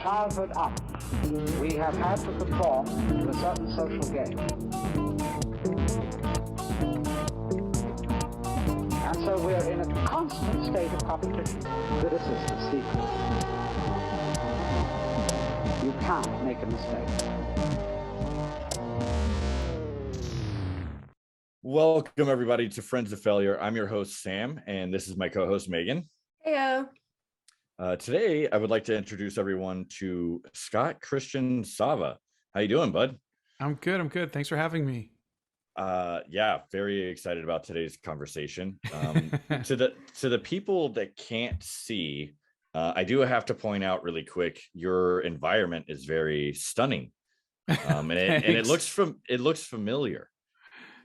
childhood up, we have had to conform to a certain social game. And so we're in a constant state of competition. This is the secret. You can't make a mistake. Welcome, everybody, to Friends of Failure. I'm your host, Sam, and this is my co-host, Megan. Heyo. Today, I would like to introduce everyone to Scott Christian Sava. How you doing, bud? I'm good. Thanks for having me. Yeah, very excited about today's conversation. To the people that can't see, I do have to point out really quick, your environment is very stunning, and it looks familiar.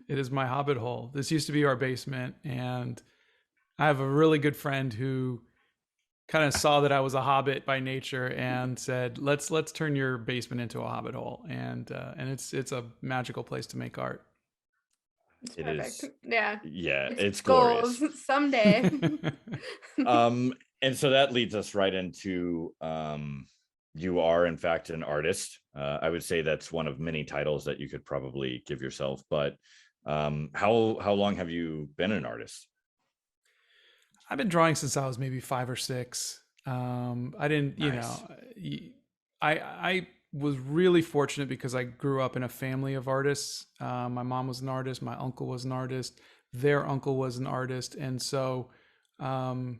It is my Hobbit hole. This used to be our basement, and I have a really good friend who kind of saw that I was a Hobbit by nature and said, "Let's turn your basement into a Hobbit hole," and it's a magical place to make art. It's perfect. Yeah, it's glorious. Someday. And so that leads us right into you are in fact an artist. I would say that's one of many titles that you could probably give yourself, but how long have you been an artist? I've been drawing since I was maybe 5 or 6. I didn't, Nice. I was really fortunate because I grew up in a family of artists. My mom was an artist. My uncle was an artist. Their uncle was an artist. And so I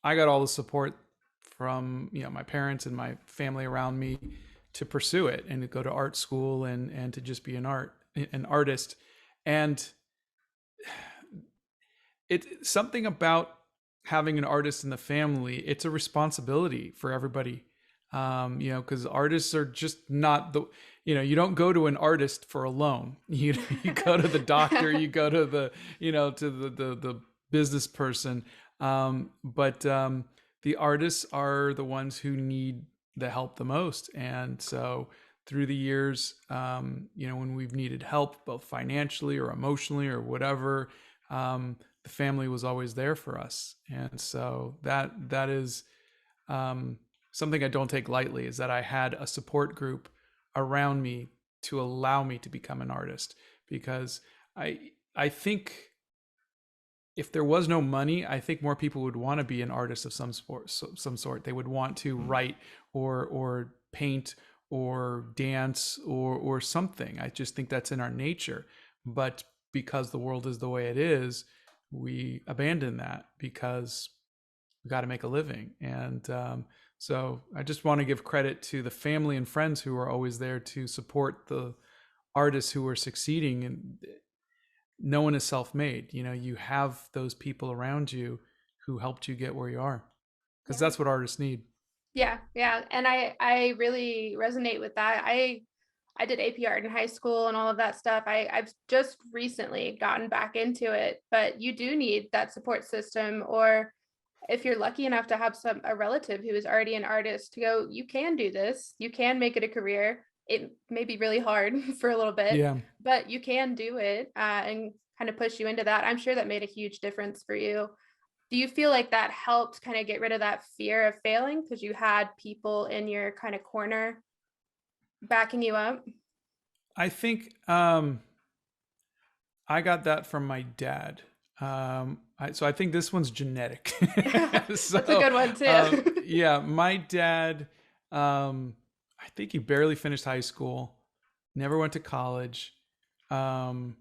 got all the support from, my parents and my family around me to pursue it and to go to art school and to just be an artist. And it's something about having an artist in the family. It's a responsibility for everybody. Because artists are just not you don't go to an artist for a loan. You go to the doctor, you go to the, to the business person. But the artists are the ones who need the help the most. And so through the years, when we've needed help, both financially or emotionally or whatever, the family was always there for us. And so that is something I don't take lightly, is that I had a support group around me to allow me to become an artist. Because I think if there was no money, I think more people would want to be an artist of some sort. They would want to write or paint or dance or something. I just think that's in our nature. But because the world is the way it is, we abandon that because we got to make a living. And so I just want to give credit to the family and friends who are always there to support the artists who are succeeding. And no one is self-made. You have those people around you who helped you get where you are, because that's what artists need. Yeah. And I really resonate with that. I did AP art in high school and all of that stuff. I've just recently gotten back into it, but you do need that support system. Or if you're lucky enough to have a relative who is already an artist to go, you can do this, you can make it a career. It may be really hard for a little bit, but you can do it, and kind of push you into that. I'm sure that made a huge difference for you. Do you feel like that helped kind of get rid of that fear of failing because you had people in your kind of corner backing you up? I think I got that from my dad. So I think this one's genetic. That's a good one too. My dad, I think he barely finished high school, never went to college. And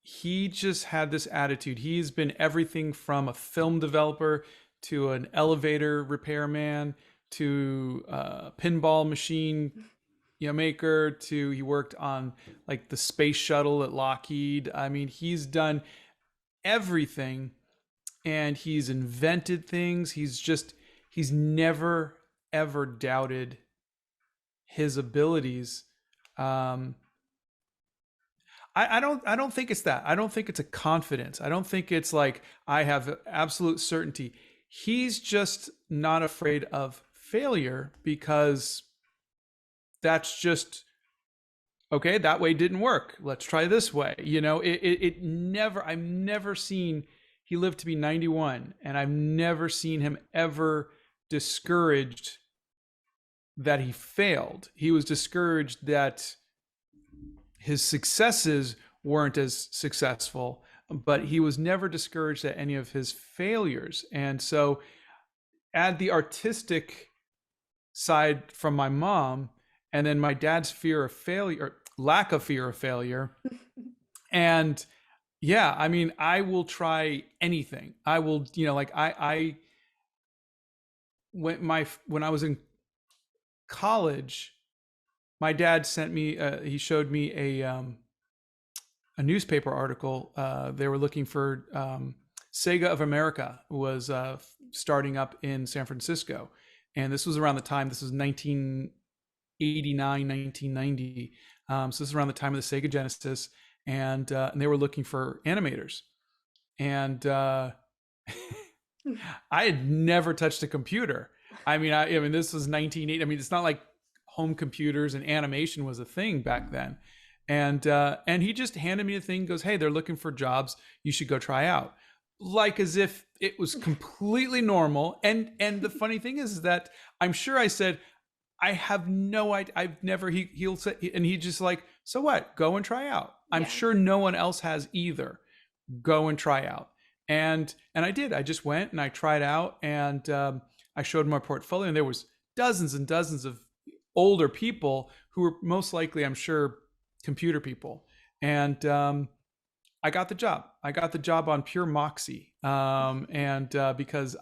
he just had this attitude. He's been everything from a film developer to an elevator repairman to a pinball machine maker, to he worked on like the space shuttle at Lockheed. I mean, he's done everything and he's invented things. He's never ever doubted his abilities. I don't think it's that. I don't think it's a confidence. I don't think it's like I have absolute certainty. He's just not afraid of failure because that's just, okay, that way didn't work. Let's try this way. I've never seen, he lived to be 91 and I've never seen him ever discouraged that he failed. He was discouraged that his successes weren't as successful, but he was never discouraged at any of his failures. And so add the artistic side from my mom, and then my dad's fear of failure, lack of fear of failure. And yeah, I mean, I will try anything. I will, like when I was in college, my dad sent me, he showed me a newspaper article. They were looking for Sega of America was starting up in San Francisco. And this was around the time, this was 1989, 1990. So this is around the time of the Sega Genesis. And they were looking for animators. And I had never touched a computer. I mean, this was 1980. I mean, it's not like home computers and animation was a thing back then. And he just handed me a thing, goes, "Hey, they're looking for jobs. You should go try out." Like as if it was completely normal. And the funny thing is that I'm sure I said, "I have no idea. I've never," he'll say, and he just like, "So what? Go and try out." I'm sure no one else has either. Go and try out. And I did. I just went and I tried out, and I showed my portfolio, and there was dozens and dozens of older people who were most likely, I'm sure, computer people. And I got the job. I got the job on pure moxie. Because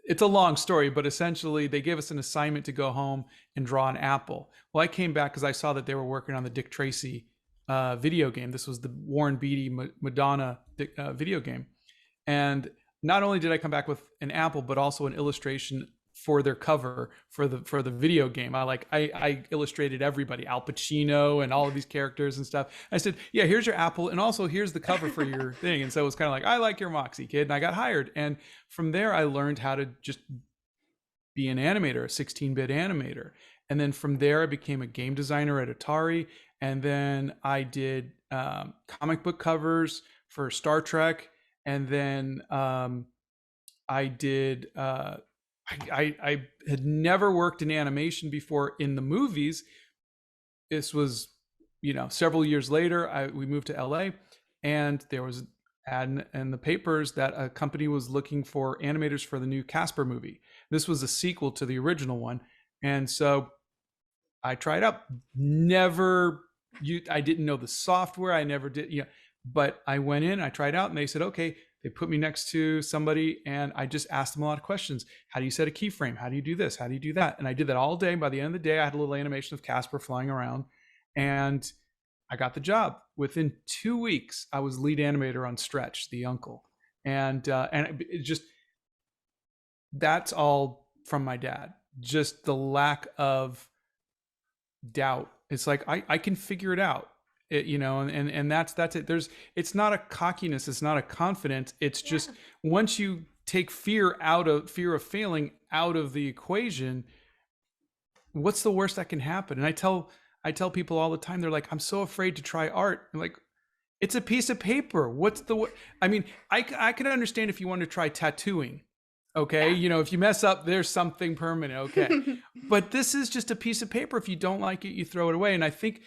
it's a long story, but essentially they gave us an assignment to go home and draw an apple. Well, I came back because I saw that they were working on the Dick Tracy video game. This was the Warren Beatty Madonna video game. And not only did I come back with an apple, but also an illustration for their cover for the video game. I illustrated everybody, Al Pacino and all of these characters and stuff. I said, "Yeah, here's your apple, and also here's the cover for your thing." And so it was kind of like, "I like your moxie, kid." And I got hired. And from there, I learned how to just be an animator, a 16-bit animator. And then from there, I became a game designer at Atari. And then I did comic book covers for Star Trek. And then I did. I had never worked in animation before in the movies. This was, several years later. We moved to LA, and there was an ad in the papers that a company was looking for animators for the new Casper movie. This was a sequel to the original one, and so I tried out. I didn't know the software. I never did, but I went in, I tried out, and they said, "Okay." They put me next to somebody, and I just asked them a lot of questions. How do you set a keyframe? How do you do this? How do you do that? And I did that all day. By the end of the day, I had a little animation of Casper flying around, and I got the job. Within 2 weeks, I was lead animator on Stretch, the uncle. And it just, that's all from my dad. Just the lack of doubt. It's like, I can figure it out. And that's it. It's not a cockiness. It's not a confidence. It's just once you take fear of failing out of the equation, what's the worst that can happen? And I tell people all the time, they're like, "I'm so afraid to try art." I'm like, it's a piece of paper. I mean, I can understand if you want to try tattooing. Okay. If you mess up, there's something permanent. Okay. But this is just a piece of paper. If you don't like it, you throw it away. And I think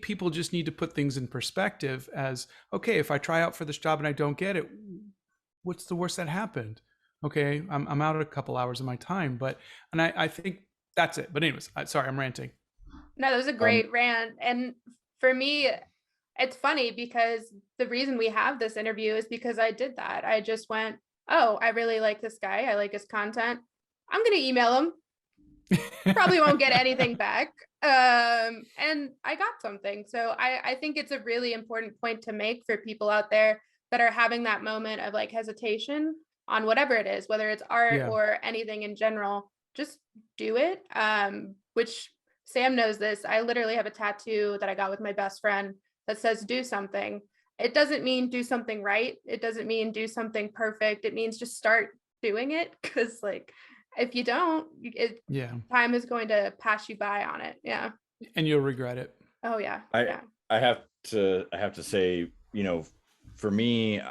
people just need to put things in perspective as, okay, if I try out for this job and I don't get it, what's the worst that happened? Okay, I'm out a couple hours of my time, and I think that's it. But anyways, sorry, I'm ranting. No, that was a great rant. And for me, it's funny because the reason we have this interview is because I did that. I just went, "Oh, I really like this guy. I like his content. I'm going to email him. Probably won't get anything back." And I got something. So I think it's a really important point to make for people out there that are having that moment of like hesitation on whatever it is, whether it's art or anything in general. Just do it. Which Sam knows this. I literally have a tattoo that I got with my best friend that says "do something." It doesn't mean do something right. It doesn't mean do something perfect. It means just start doing it, because if you don't, time is going to pass you by on it. Yeah. And you'll regret it. Oh yeah. I have to say, for me,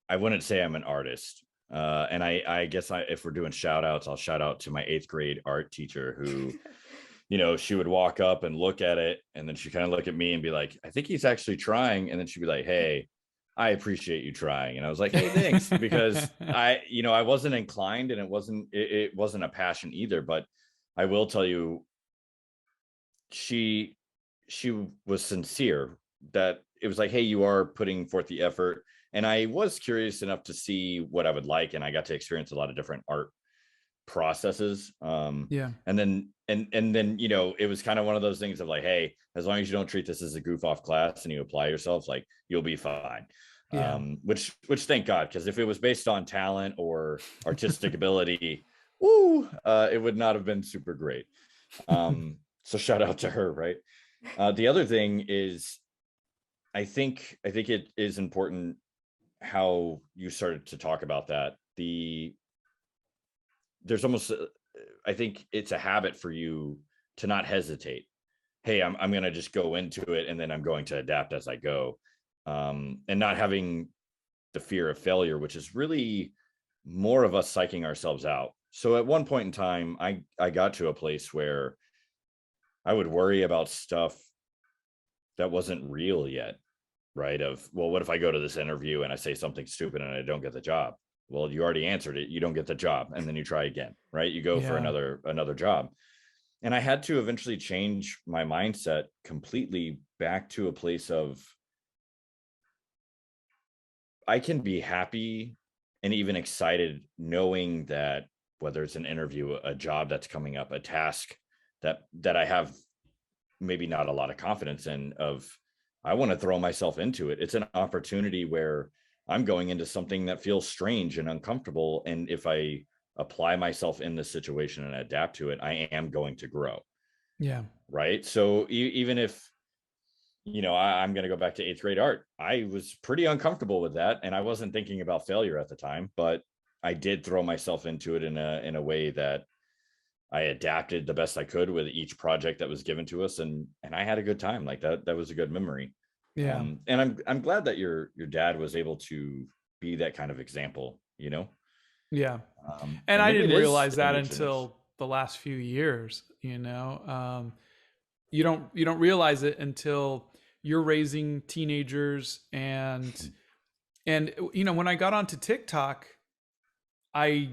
I wouldn't say I'm an artist. And I guess if we're doing shout outs, I'll shout out to my 8th grade art teacher who, she would walk up and look at it, and then she kind of look at me and be like, I think he's actually trying. And then she'd be like, hey, I appreciate you trying. And I was like, hey, thanks. Because I wasn't inclined, and it wasn't a passion either. But I will tell you, she was sincere, that it was like, hey, you are putting forth the effort. And I was curious enough to see what I would like. And I got to experience a lot of different art processes. Yeah. And then it was kind of one of those things of like, hey, as long as you don't treat this as a goof off class and you apply yourself, like, you'll be fine. Yeah. Which thank God, because if it was based on talent or artistic ability, it would not have been super great. So shout out to her, right? The other thing is, I think it is important how you started to talk about that. There's almost, I think it's a habit for you to not hesitate. Hey, I'm going to just go into it, and then I'm going to adapt as I go. And not having the fear of failure, which is really more of us psyching ourselves out. So at one point in time, I got to a place where I would worry about stuff that wasn't real yet, right? Well, what if I go to this interview and I say something stupid and I don't get the job? Well, you already answered it. You don't get the job. And then you try again, right? You go for another job. And I had to eventually change my mindset completely back to a place of, I can be happy and even excited knowing that whether it's an interview, a job that's coming up, a task that I have maybe not a lot of confidence in, I want to throw myself into it. It's an opportunity where I'm going into something that feels strange and uncomfortable. And if I apply myself in this situation and adapt to it, I am going to grow. Yeah. Right. So even if, I'm going to go back to 8th grade art, I was pretty uncomfortable with that. And I wasn't thinking about failure at the time, but I did throw myself into it in a way that I adapted the best I could with each project that was given to us. And I had a good time. Like that was a good memory. Yeah. And I'm glad that your dad was able to be that kind of example, Yeah. And I didn't realize that until the last few years, you don't realize it until you're raising teenagers. And when I got onto TikTok, I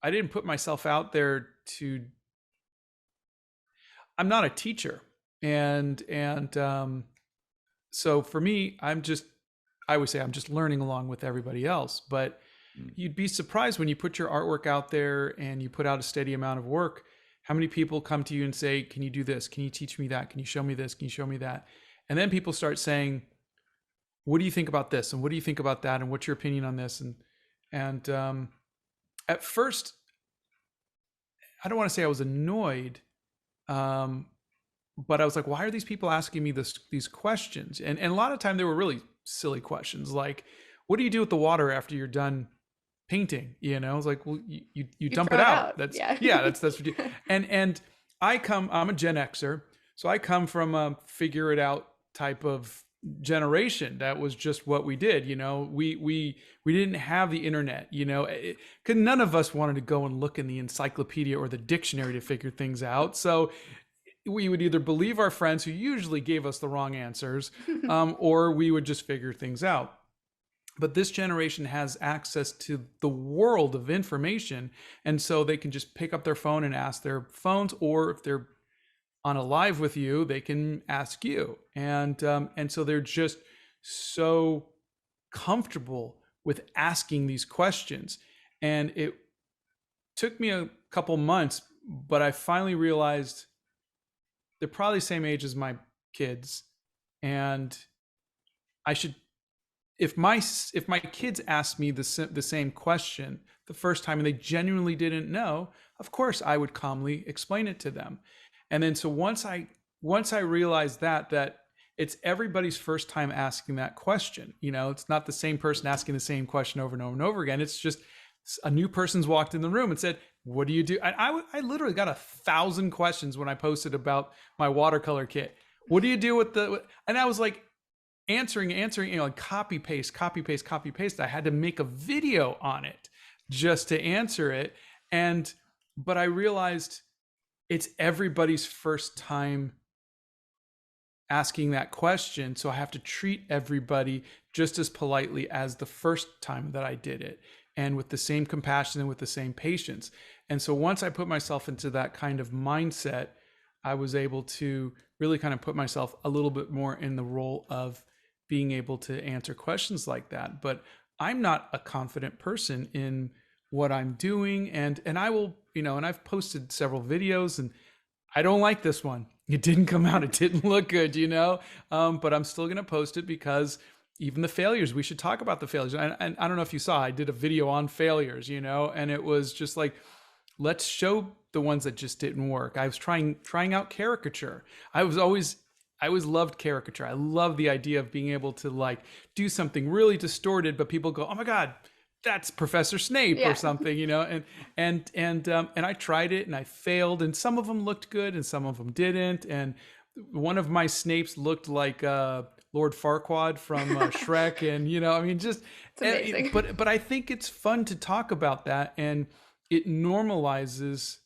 didn't put myself out there I'm not a teacher. And so for me, I would say I'm just learning along with everybody else, but you'd be surprised when you put your artwork out there and you put out a steady amount of work, how many people come to you and say, can you do this? Can you teach me that? Can you show me this? Can you show me that? And then people start saying, what do you think about this? And what do you think about that? And what's your opinion on this? And at first, I don't want to say I was annoyed, but I was like, why are these people asking me these questions? And a lot of time they were really silly questions, like, what do you do with the water after you're done painting? I was like, well, you dump it out. That's that's what you. And I'm a Gen Xer, so I come from a figure it out type of generation. That was just what we did. We didn't have the internet. Because none of us wanted to go and look in the encyclopedia or the dictionary to figure things out. So we would either believe our friends, who usually gave us the wrong answers, or we would just figure things out. But this generation has access to the world of information. And so they can just pick up their phone and ask their phones, or if they're on a live with you, they can ask you. And so they're just so comfortable with asking these questions. And it took me a couple months, but I finally realized they're probably the same age as my kids. And I should, if my kids asked me the same question the first time and they genuinely didn't know, of course I would calmly explain it to them. And then so once I realized that it's everybody's first time asking that question, it's not the same person asking the same question over and over and over again. It's just a new person's walked in the room and said, what do you do? I literally got 1,000 questions when I posted about my watercolor kit. What do you do with and I was like, answering, you know, like copy paste. I had to make a video on it just to answer it. But I realized it's everybody's first time asking that question. So I have to treat everybody just as politely as the first time that I did it, and with the same compassion and with the same patience. And so once I put myself into that kind of mindset, I was able to really kind of put myself a little bit more in the role of being able to answer questions like that. But I'm not a confident person in what I'm doing. And I will, you know, and I've posted several videos, and I don't like this one. It didn't come out. It didn't look good, you know, but I'm still going to post it, because even the failures, we should talk about the failures. And I don't know if you saw, I did a video on failures, you know, and it was just like, let's show the ones that just didn't work. I was trying out caricature. I always loved caricature. I love the idea of being able to like do something really distorted, but people go, oh my God, that's Professor Snape or something, you know? And I tried it and I failed, and some of them looked good and some of them didn't. And one of my Snapes looked like Lord Farquaad from Shrek. And, you know, I mean, just, but I think it's fun to talk about that, and it normalizes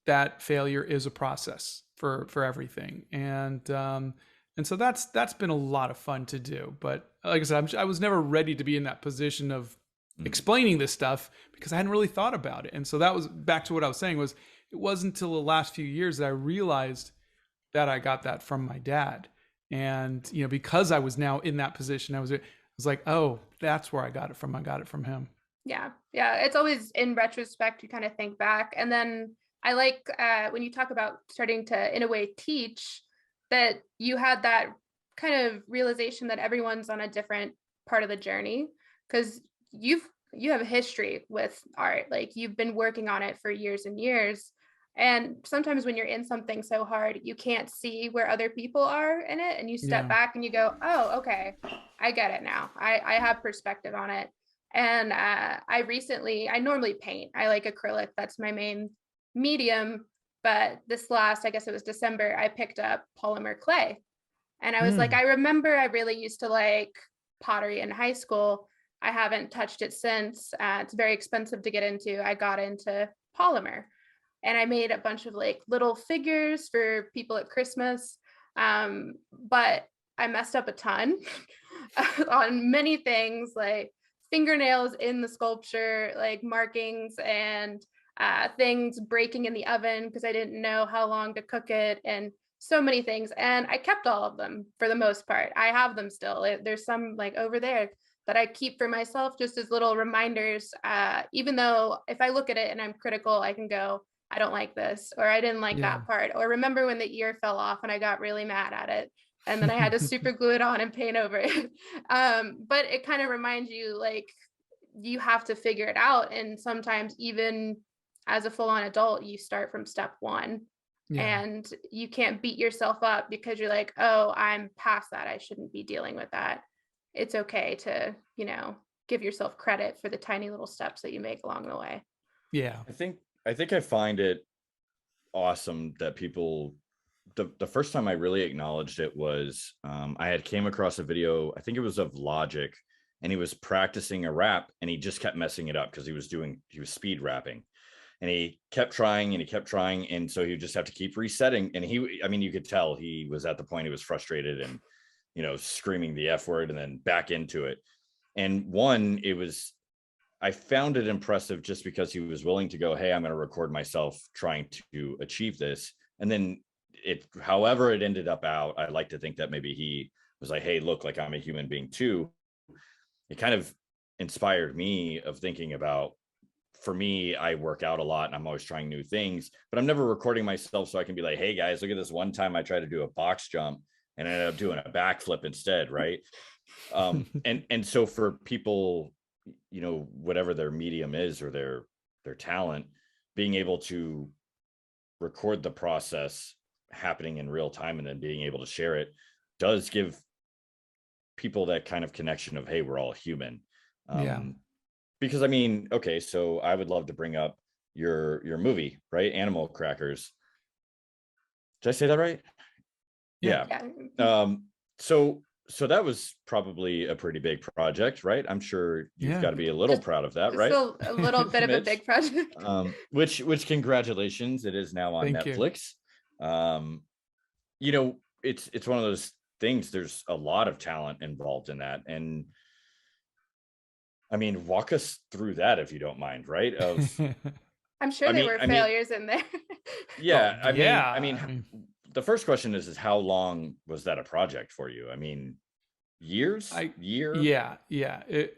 that failure is a process for everything. And so that's been a lot of fun to do. But like I said, I was never ready to be in that position of explaining this stuff, because I hadn't really thought about it. And so that was back to what I was saying, was it wasn't until the last few years that I realized that I got that from my dad. And, you know, because I was now in that position, I was like, oh, that's where I got it from. I got it from him. Yeah. It's always in retrospect, you kind of think back. And then I like when you talk about starting to, in a way, teach, that you had that kind of realization that everyone's on a different part of the journey, because you have a history with art. Like, you've been working on it for years and years. And sometimes when you're in something so hard, you can't see where other people are in it. And you step back and you go, oh, okay, I get it now. I have perspective on it. And I normally paint. I like acrylic. That's my main medium. But this last, I guess it was December, I picked up polymer clay. And I was like, I remember I really used to like pottery in high school. I haven't touched it since. It's very expensive to get into. I got into polymer, and I made a bunch of like little figures for people at Christmas. But I messed up a ton on many things, like fingernails in the sculpture, like markings, and things breaking in the oven because I didn't know how long to cook it, and so many things. And I kept all of them for the most part. I have them still. There's some like over there that I keep for myself, just as little reminders. Even though if I look at it and I'm critical, I can go, I don't like this, or I didn't like that part, or remember when the ear fell off and I got really mad at it, and then I had to super glue it on and paint over it. But it kind of reminds you, like, you have to figure it out. And sometimes even as a full-on adult, you start from step one. And you can't beat yourself up because you're like, oh, I'm past that, I shouldn't be dealing with that. It's okay to, you know, give yourself credit for the tiny little steps that you make along the way. I think I find it awesome that people, the first time I really acknowledged it was I had came across a video, I think it was of Logic, and he was practicing a rap, and he just kept messing it up because he was speed rapping, and he kept trying, and so he would just have to keep resetting. And you could tell he was at the point he was frustrated and, you know, screaming the F word and then back into it. And I found it impressive just because he was willing to go, hey, I'm going to record myself trying to achieve this. And then however it ended up out, I like to think that maybe he was like, hey, look, like, I'm a human being too. It kind of inspired me of thinking about, for me, I work out a lot and I'm always trying new things, but I'm never recording myself so I can be like, hey guys, look at this one time I tried to do a box jump and I ended up doing a backflip instead, right? And so for people, you know, whatever their medium is or their talent, being able to record the process happening in real time and then being able to share it does give people that kind of connection of, hey, we're all human. Because I mean, okay, so I would love to bring up your movie, right? Animal Crackers. Did I say that right? Yeah. So so that was probably a pretty big project, right? I'm sure you've got to be a little proud of that, Just right? a little bit of a Mitch? big project. Which congratulations, it is now on Thank you. Netflix. You know, it's one of those things. There's a lot of talent involved in that, and I mean, walk us through that if you don't mind, right? I'm sure there were failures in there. Yeah, Oh, I mean, the first question is how long was that a project for you? I mean, years, year? Yeah.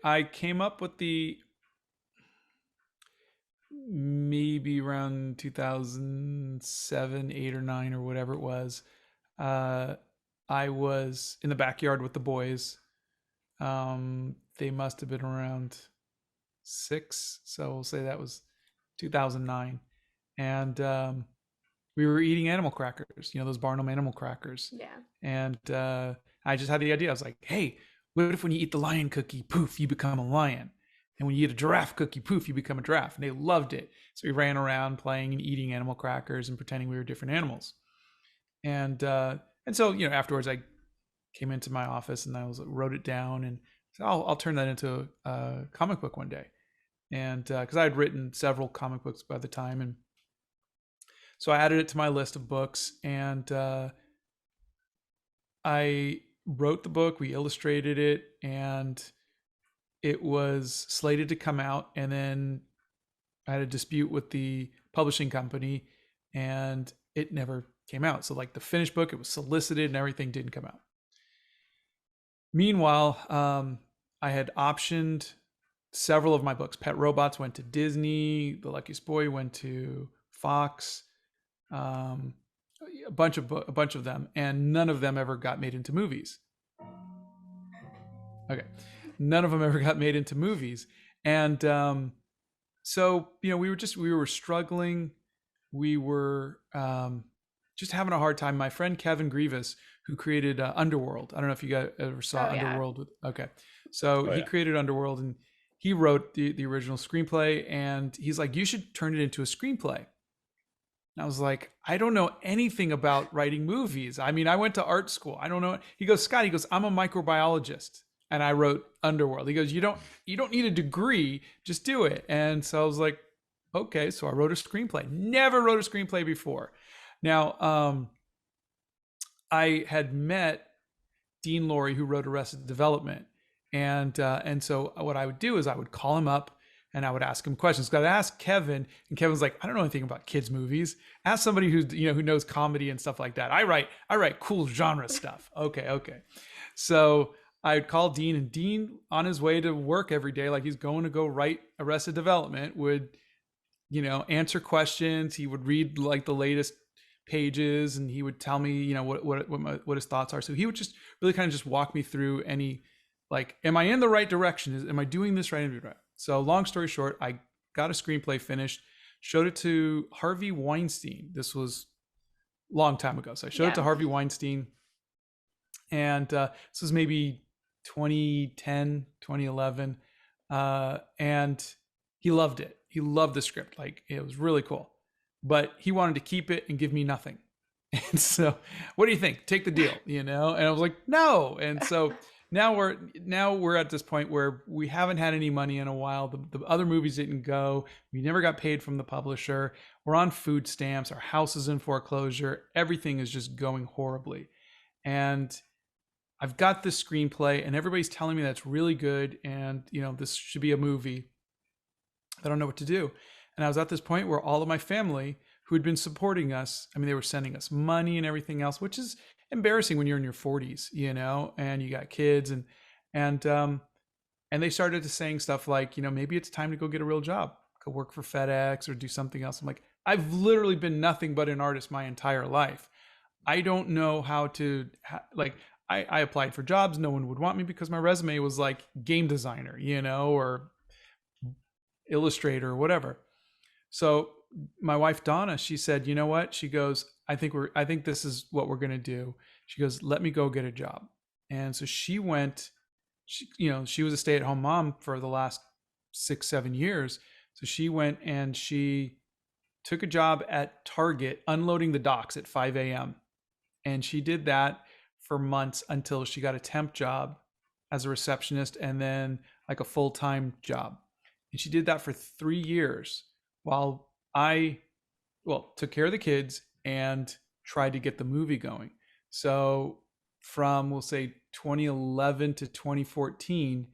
I came up with maybe around 2007, 8 or 9 or whatever it was. I was in the backyard with the boys. They must have been around 6, so we'll say that was 2009. And we were eating animal crackers, those Barnum animal crackers. Yeah. And I just had the idea. I was like, hey, what if when you eat the lion cookie, poof, you become a lion? And when you eat a giraffe cookie, poof, you become a giraffe. And they loved it. So we ran around playing and eating animal crackers and pretending we were different animals. And so, afterwards I came into my office and I wrote it down and said, I'll turn that into a comic book one day. And because I had written several comic books by the time. And so I added it to my list of books, and I wrote the book, we illustrated it, and it was slated to come out. And then I had a dispute with the publishing company and it never came out. So like the finished book, it was solicited and everything didn't come out. Meanwhile, I had optioned several of my books. Pet Robots went to Disney. The Luckiest Boy went to Fox. A bunch of them, and none of them ever got made into movies. Okay, none of them ever got made into movies, and so we were struggling. We were just having a hard time. My friend Kevin Grievous, who created Underworld. I don't know if you guys ever saw Underworld. Okay, so he created Underworld, and he wrote the original screenplay, and he's like, you should turn it into a screenplay. And I was like, I don't know anything about writing movies. I mean, I went to art school. I don't know. He goes, Scott, I'm a microbiologist. And I wrote Underworld. He goes, you don't need a degree, just do it. And so I was like, okay. So I wrote a screenplay. Never wrote a screenplay before. Now, I had met Dean Lorey, who wrote Arrested Development. And so what I would do is I would call him up and I would ask him questions. Because I'd ask Kevin, and Kevin's like, I don't know anything about kids' movies. Ask somebody who knows comedy and stuff like that. I write cool genre stuff. Okay. So I'd call Dean, and Dean, on his way to work every day, like he's going to go write Arrested Development, would, answer questions. He would read like the latest pages, and he would tell me, what his thoughts are. So he would just really kind of just walk me through any, like, am I in the right direction? Am I doing this right? So long story short, I got a screenplay finished, showed it to Harvey Weinstein. This was a long time ago. So I showed it to Harvey Weinstein, and this was maybe 2010, 2011. And he loved it. He loved the script. Like, it was really cool, but he wanted to keep it and give me nothing. And so, what do you think? Take the deal, And I was like, no. And so now we're at this point where we haven't had any money in a while. The other movies didn't go. We never got paid from the publisher. We're on food stamps. Our house is in foreclosure. Everything is just going horribly. And I've got this screenplay, and everybody's telling me that's really good, and this should be a movie. I don't know what to do. And I was at this point where all of my family, who had been supporting us, I mean, they were sending us money and everything else, which is embarrassing when you're in your 40s, and you got kids, and they started to saying stuff like, maybe it's time to go get a real job, go work for FedEx or do something else. I'm like, I've literally been nothing but an artist my entire life. I don't know how to I applied for jobs. No one would want me because my resume was like game designer, or illustrator or whatever. So my wife, Donna, she said, you know what? She goes, I think this is what we're going to do. She goes, let me go get a job. And so she went, she was a stay-at-home mom for the last 6-7 years. So she went and she took a job at Target, unloading the docks at 5 a.m. And she did that for months until she got a temp job as a receptionist and then like a full-time job. And she did that for 3 years while I, took care of the kids and tried to get the movie going. So from, we'll say 2011 to 2014,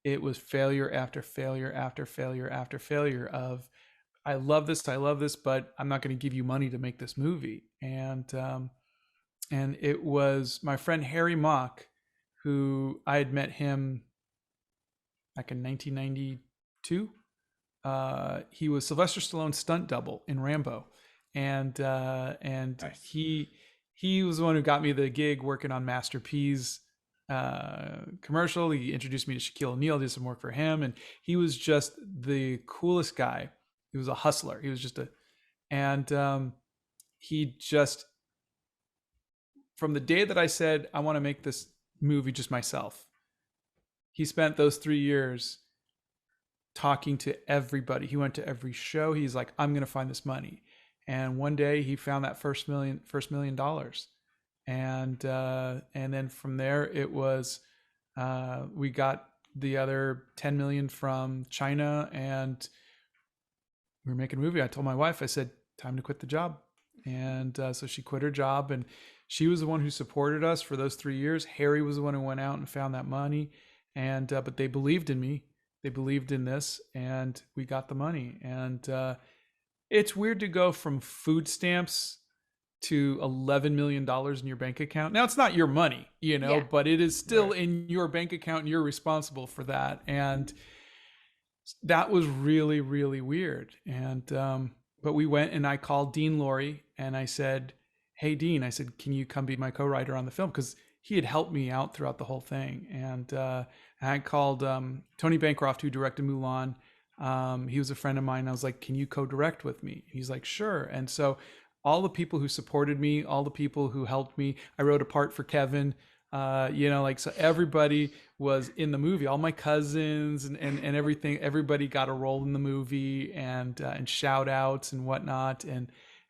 it was failure after failure after failure after failure of, I love this, but I'm not going to give you money to make this movie. And it was my friend Harry Mock, who I had met him back in 1992. He was Sylvester Stallone's stunt double in Rambo, and Nice. he was the one who got me the gig working on Master P's commercial. He introduced me to Shaquille O'Neal, did some work for him, and he was just the coolest guy. He was a hustler. He was just he just, from the day that I said, I want to make this movie just myself, he spent those 3 years talking to everybody. He went to every show. He's like, I'm going to find this money. And one day he found that first $1 million. And then from there it was, we got the other 10 million from China, and we were making a movie. I told my wife, I said, time to quit the job. And so she quit her job, and she was the one who supported us for those 3 years. Harry was the one who went out and found that money. And, but they believed in me. They believed in this, and we got the money. And it's weird to go from food stamps to $11 million in your bank account. Now, it's not your money, Yeah. but it is still in your bank account, and you're responsible for that. And that was really, really weird. And but we went, and I called Dean Laurie, and I said, hey, Dean, I said, can you come be my co-writer on the film? Because he had helped me out throughout the whole thing. And I called Tony Bancroft, who directed Mulan. He was a friend of mine. I was like, can you co-direct with me? He's like, sure. And so all the people who supported me, all the people who helped me, I wrote a part for Kevin, so everybody was in the movie, all my cousins and everything, everybody got a role in the movie, and shout outs and whatnot.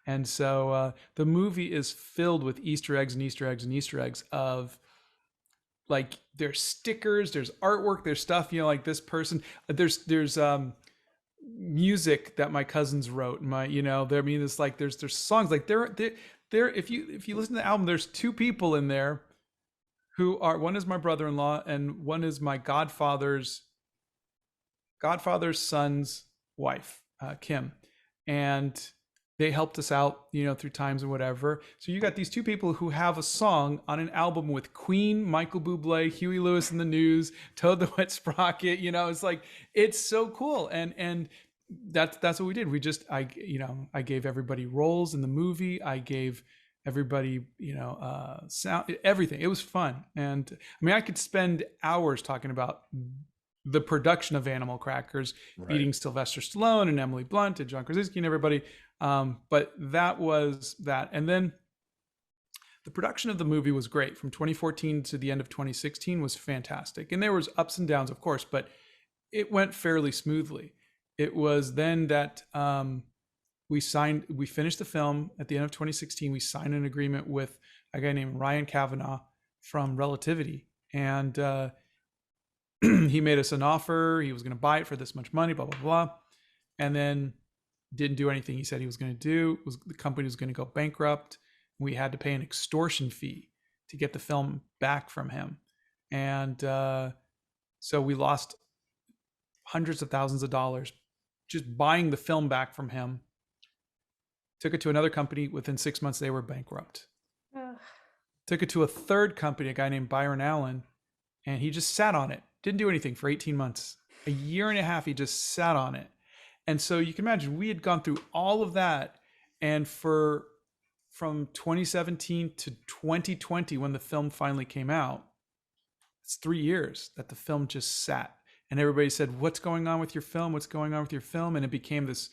And so the movie is filled with Easter eggs and Easter eggs and Easter eggs of, like, there's stickers, there's artwork, there's stuff, like this person, there's music that my cousins wrote. There's songs, like there, if you listen to the album, there's two people in there who are, one is my brother-in-law and one is my godfather's son's wife, Kim. And they helped us out, through times and whatever. So you got these two people who have a song on an album with Queen, Michael Bublé, Huey Lewis and the News, Toad the Wet Sprocket. It's like, it's so cool. And that's what we did. I gave everybody roles in the movie. I gave everybody, sound, everything. It was fun. And I mean, I could spend hours talking about the production of Animal Crackers, beating Sylvester Stallone and Emily Blunt and John Krasinski and everybody. But that was that. And then the production of the movie was great. From 2014 to the end of 2016 was fantastic. And there was ups and downs, of course, but it went fairly smoothly. It was then that we finished the film at the end of 2016. We signed an agreement with a guy named Ryan Kavanaugh from Relativity. And he made us an offer. He was going to buy it for this much money, blah, blah, blah. And then didn't do anything he said he was going to do. The company was going to go bankrupt. We had to pay an extortion fee to get the film back from him. And so we lost hundreds of thousands of dollars just buying the film back from him. Took it to another company. Within 6 months, they were bankrupt. Ugh. Took it to a third company, a guy named Byron Allen, and he just sat on it. Didn't do anything for 18 months. A year and a half, he just sat on it. And so you can imagine, we had gone through all of that. And from 2017 to 2020, when the film finally came out, it's 3 years that the film just sat. And everybody said, what's going on with your film? What's going on with your film? And it became this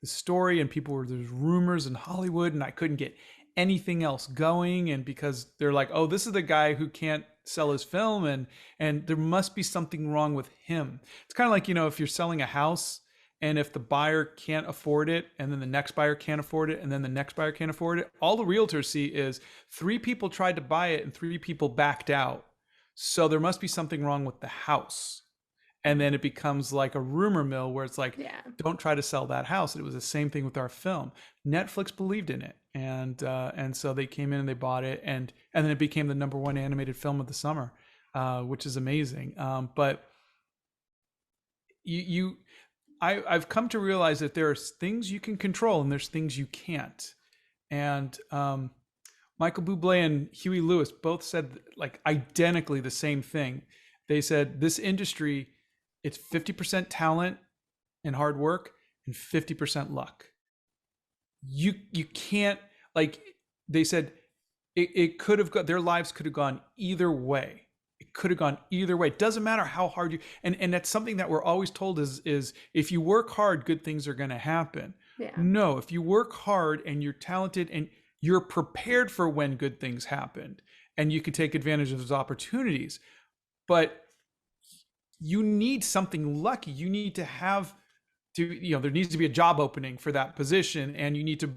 story, and there's rumors in Hollywood, and I couldn't get anything else going. And because they're like, oh, this is the guy who can't sell his film, and there must be something wrong with him. It's kind of like, if you're selling a house And if the buyer can't afford it, and then the next buyer can't afford it, and then the next buyer can't afford it, all the realtors see is 3 people tried to buy it and 3 people backed out. So there must be something wrong with the house. And then it becomes like a rumor mill where it's like, don't try to sell that house. It was the same thing with our film. Netflix believed in it. And so they came in and they bought it. And then it became the #1 animated film of the summer, which is amazing. But I've come to realize that there's things you can control and there's things you can't. And Michael Bublé and Huey Lewis both said like identically the same thing. They said this industry, it's 50% talent and hard work and 50% luck. You can't, like they said, it could have got, their lives could have gone either way. It could have gone either way. It doesn't matter how hard you, and that's something that we're always told is if you work hard, good things are going to happen. Yeah. No, if you work hard and you're talented and you're prepared for when good things happen and you can take advantage of those opportunities, but you need something lucky. You need to have to, there needs to be a job opening for that position, and you need to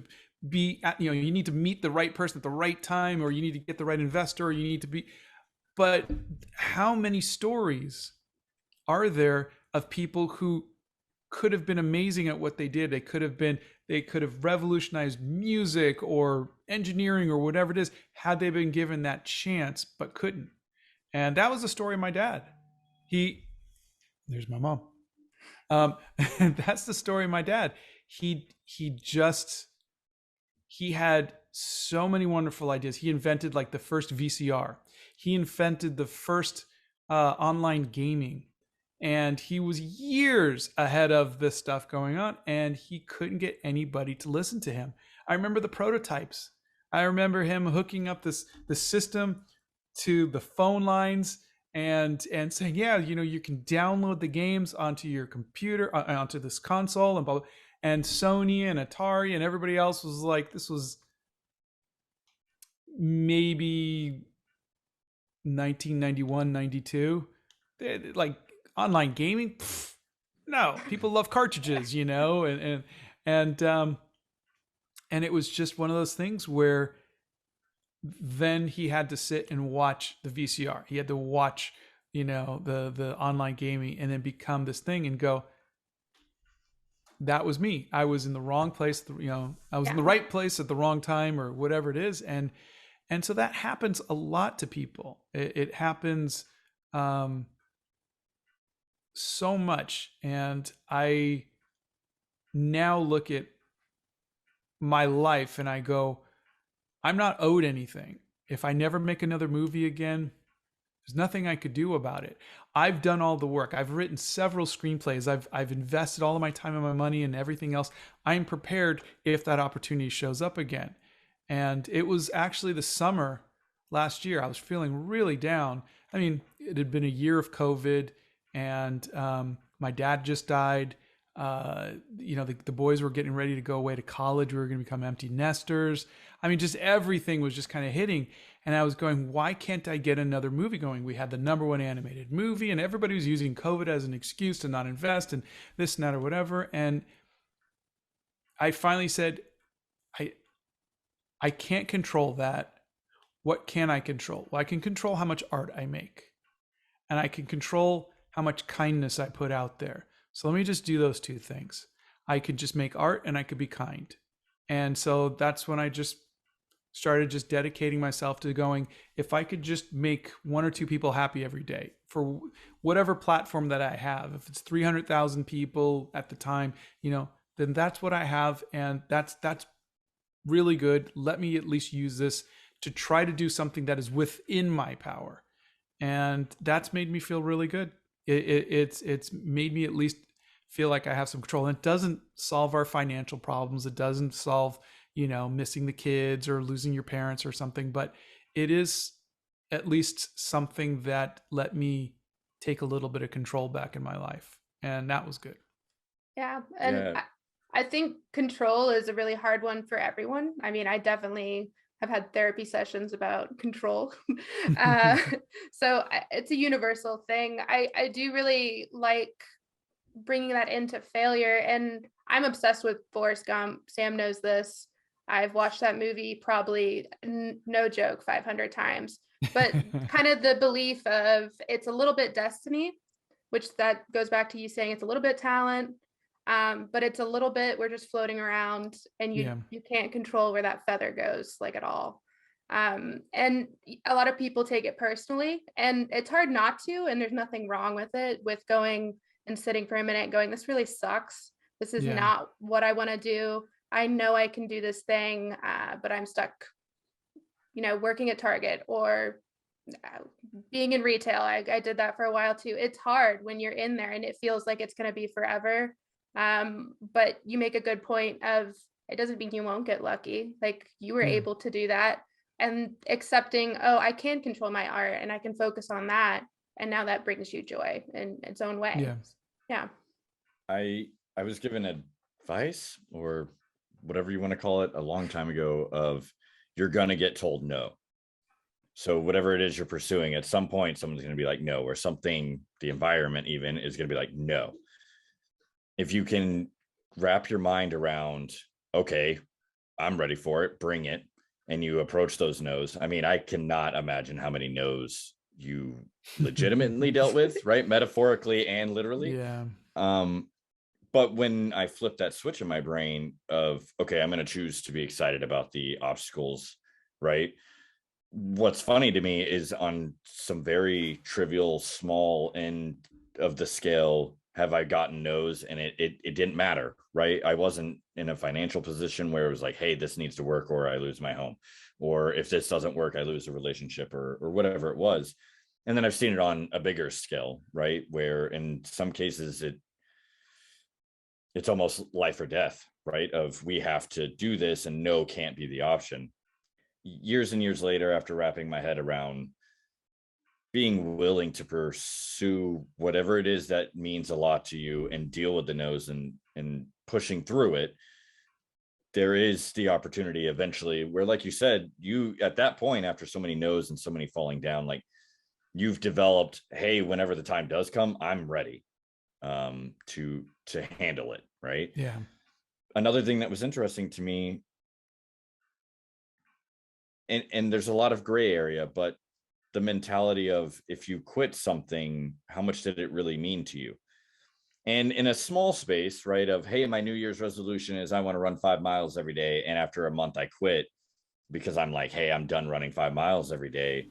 be, you need to meet the right person at the right time, or you need to get the right investor, or you need to be. But how many stories are there of people who could have been amazing at what they did? They could have revolutionized music or engineering or whatever it is, had they been given that chance, but couldn't. And that was the story of my dad. There's my mom. That's the story of my dad. He had so many wonderful ideas. He invented like the first VCR. He invented the first online gaming, and he was years ahead of this stuff going on, and he couldn't get anybody to listen to him. I remember the prototypes. I remember him hooking up the system to the phone lines and saying, yeah, you can download the games onto your computer, onto this console, and blah, blah. And Sony and Atari and everybody else was like, this was maybe 1991, 92. Like online gaming, no, people love cartridges, and it was just one of those things where then he had to sit and watch the VCR. He had to watch, the online gaming, and then become this thing and go, that was me. I was in the wrong place. I was in the right place at the wrong time, or whatever it is. And so that happens a lot to people. It happens so much. And I now look at my life and I go, I'm not owed anything. If I never make another movie again, there's nothing I could do about it. I've done all the work. I've written several screenplays. I've invested all of my time and my money and everything else. I'm prepared if that opportunity shows up again. And it was actually the summer last year. I was feeling really down. I mean, it had been a year of COVID, and my dad just died. The boys were getting ready to go away to college. We were going to become empty nesters. I mean, just everything was just kind of hitting. And I was going, why can't I get another movie going? We had the #1 animated movie, and everybody was using COVID as an excuse to not invest and this and that or whatever. And I finally said, I can't control that. What can I control? Well, I can control how much art I make, and I can control how much kindness I put out there. So let me just do those two things. I could just make art, and I could be kind. And so that's when I just started just dedicating myself to going, if I could just make 1 or 2 people happy every day for whatever platform that I have, if it's 300,000 people at the time, then that's what I have. And that's really good. Let me at least use this to try to do something that is within my power. And that's made me feel really good. It's made me at least feel like I have some control. And it doesn't solve our financial problems. It doesn't solve, missing the kids or losing your parents or something, but it is at least something that let me take a little bit of control back in my life. And that was good. Yeah. And I think control is a really hard one for everyone. I mean, I definitely have had therapy sessions about control. So it's a universal thing. I do really like bringing that into failure. And I'm obsessed with Forrest Gump. Sam knows this. I've watched that movie probably, no joke, 500 times. But kind of the belief of it's a little bit destiny, which that goes back to you saying it's a little bit talent, but it's a little bit we're just floating around, and you can't control where that feather goes, like, at all. And a lot of people take it personally, and it's hard not to, and there's nothing wrong with it, with going and sitting for a minute going, this really sucks. This is not what I want to do. I know I can do this thing, but I'm stuck, working at Target or being in retail. I did that for a while too. It's hard when you're in there and it feels like it's going to be forever. But you make a good point of, it doesn't mean you won't get lucky. Like, you were able to do that, and accepting, oh, I can control my art and I can focus on that. And now that brings you joy in its own way. Yeah. I was given advice, or whatever you want to call it, a long time ago, of you're going to get told no. So whatever it is you're pursuing, at some point, someone's going to be like, no, or something, the environment even is going to be like, no. If you can wrap your mind around, okay, I'm ready for it, bring it, and you approach those no's. I mean, I cannot imagine how many no's you legitimately dealt with, right? Metaphorically and literally. Yeah. But when I flip that switch in my brain of, okay, I'm going to choose to be excited about the obstacles, right? What's funny to me is, on some very trivial, small end of the scale, have I gotten no's, and it didn't matter, right? I wasn't in a financial position where it was like, hey, this needs to work or I lose my home, or if this doesn't work, I lose a relationship, or whatever it was. And then I've seen it on a bigger scale, right? Where in some cases it's almost life or death, right? Of, we have to do this and no can't be the option. Years and years later, after wrapping my head around being willing to pursue whatever it is that means a lot to you and deal with the no's and pushing through it, there is the opportunity eventually where, like you said, you, at that point, after so many no's and so many falling down, like, you've developed, hey, whenever the time does come, I'm ready to handle it, right? Yeah. Another thing that was interesting to me, and there's a lot of gray area, but the mentality of, if you quit something, how much did it really mean to you? And in a small space, right, of, hey, my New Year's resolution is I want to run 5 miles every day, and after a month I quit because I'm like, hey, I'm done running 5 miles every day.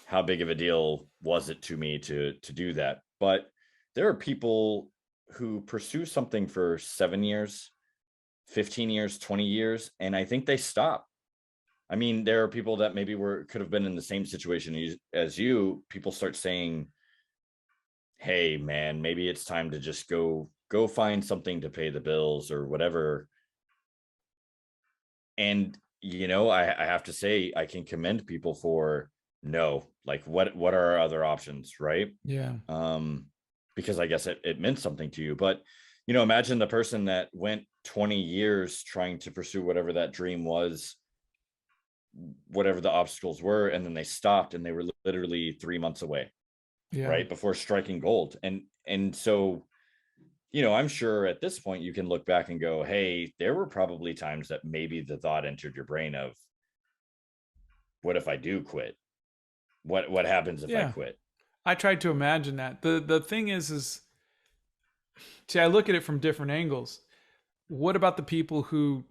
How big of a deal was it to me to do that? But there are people who pursue something for 7 years, 15 years, 20 years, and I think they stop. I mean, there are people that maybe could have been in the same situation as you. People start saying, hey, man, maybe it's time to just go find something to pay the bills or whatever. And, I have to say, I can commend people for, no, like, what are our other options, right? Yeah. Because I guess it meant something to you. But, imagine the person that went 20 years trying to pursue whatever that dream was, whatever the obstacles were, and then they stopped and they were literally 3 months away, right, before striking gold. And so, I'm sure at this point you can look back and go, hey, there were probably times that maybe the thought entered your brain of, what if I do quit? What happens if I quit? I tried to imagine that. The thing is see, I look at it from different angles. What about the people who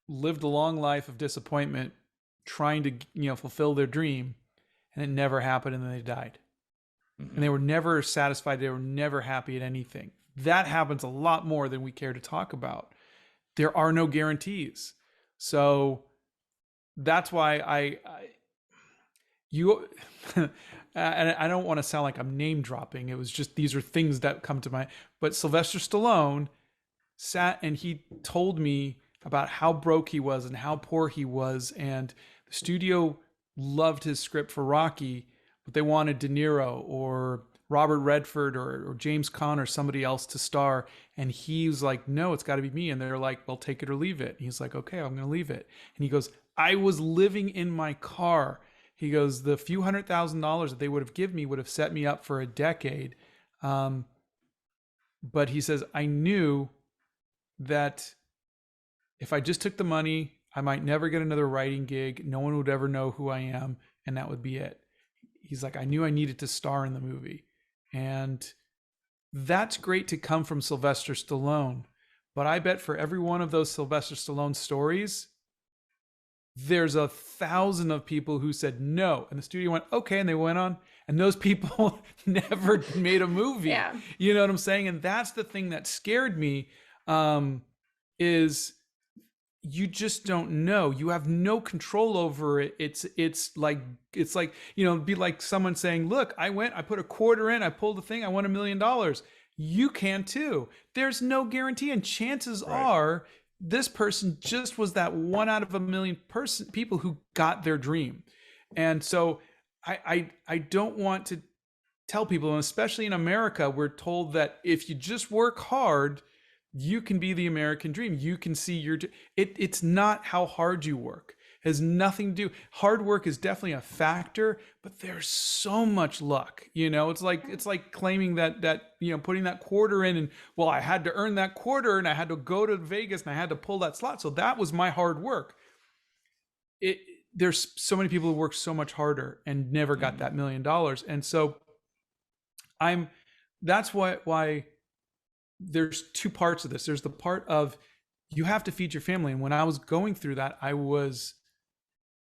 lived a long life of disappointment trying to, fulfill their dream, and it never happened, and then they died? Mm-hmm. And they were never satisfied. They were never happy at anything. That happens a lot more than we care to talk about. There are no guarantees. So that's why and I don't want to sound like I'm name dropping. It was just, these are things that come to mind. But Sylvester Stallone sat and he told me about how broke he was and how poor he was. And the studio loved his script for Rocky, but they wanted De Niro or Robert Redford or James Caan or somebody else to star. And he was like, no, it's got to be me. And they're like, well, take it or leave it. And he's like, okay, I'm going to leave it. And he goes, I was living in my car. He goes, the few $100,000 that they would have given me would have set me up for a decade. But he says, I knew that if I just took the money, I might never get another writing gig. No one would ever know who I am, and that would be it. He's like, I knew I needed to star in the movie. And that's great to come from Sylvester Stallone. But I bet for every one of those Sylvester Stallone stories, there's 1,000 of people who said no. And the studio went, okay. And they went on. And those people never made a movie. Yeah. You know what I'm saying? And that's the thing that scared me, is you just don't know. You have no control over it. It's like, you know, it'd be like someone saying, look, I put a quarter in, I pulled the thing, I won $1 million. You can too. There's no guarantee. And chances are this person just was that 1 out of a million people who got their dream. And so I don't want to tell people, and especially in America, we're told that if you just work hard, you can be the American dream. You can see it's not how hard you work. It has nothing to do. Hard work is definitely a factor, but there's so much luck. You know, it's like claiming that you know, putting that quarter in and, well, I had to earn that quarter and I had to go to Vegas and I had to pull that slot. So that was my hard work. There's so many people who work so much harder and never got that $1 million. And so that's why there's two parts of this. There's the part of you have to feed your family. And when I was going through that, I was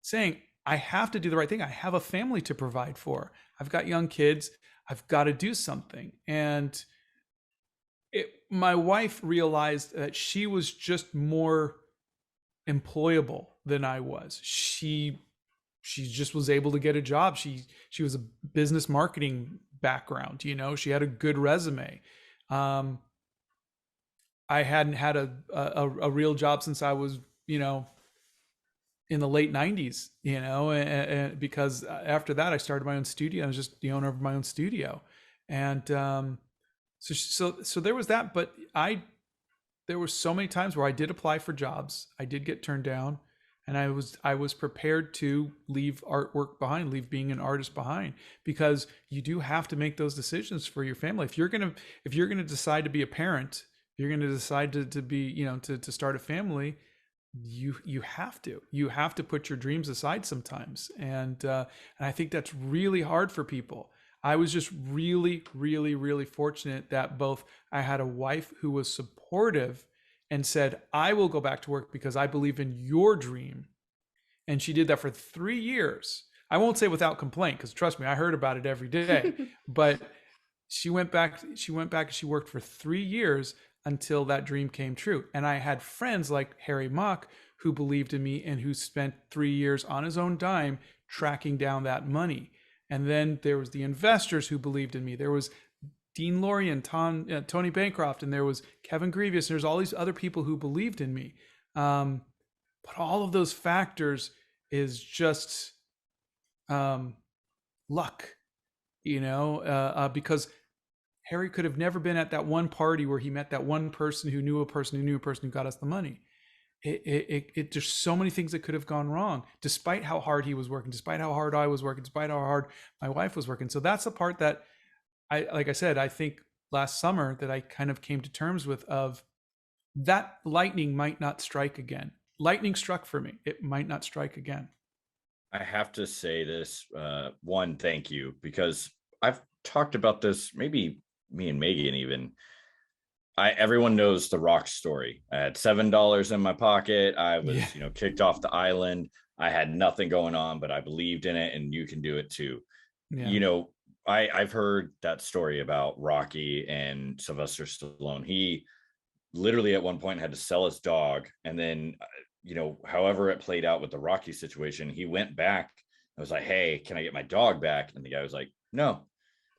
saying, I have to do the right thing. I have a family to provide for. I've got young kids. I've got to do something. And my wife realized that she was just more employable than I was. She just was able to get a job. She was a business marketing background, you know, she had a good resume. I hadn't had a real job since I was, you know, in the late 90s, you know, and because after that I started my own studio. I was just the owner of my own studio. And so there was that, but there were so many times where I did apply for jobs. I did get turned down, and I was prepared to leave artwork behind, leave being an artist behind, because you do have to make those decisions for your family. If you're going to decide to be a parent, you're going to decide to be, you know, to start a family, you have to put your dreams aside sometimes. And I think that's really hard for people. I was just really, really, really fortunate that both I had a wife who was supportive and said, I will go back to work because I believe in your dream. And she did that for 3 years. I won't say without complaint, because trust me, I heard about it every day. But she went back and she worked for 3 years until that dream came true. And I had friends like Harry Mock who believed in me and who spent 3 years on his own dime tracking down that money. And then there was the investors who believed in me. There was Dean Lorien, Tony Bancroft, and there was Kevin Grievous, and there's all these other people who believed in me. But all of those factors is just luck, you know, because Harry could have never been at that one party where he met that one person who knew a person who knew a person who got us the money. There's so many things that could have gone wrong, despite how hard he was working, despite how hard I was working, despite how hard my wife was working. So that's the part that like I said, I think last summer that I kind of came to terms with, of that lightning might not strike again. Lightning struck for me. It might not strike again. I have to say this, one, thank you, because I've talked about this, maybe me and Megan even. Everyone knows the Rock story. I had $7 in my pocket. I was, you know, kicked off the island. I had nothing going on, but I believed in it, and you can do it too. Yeah. You know, I've heard that story about Rocky and Sylvester Stallone. He literally at one point had to sell his dog, and then, you know, however it played out with the Rocky situation, he went back and was like, hey, can I get my dog back? And the guy was like, no.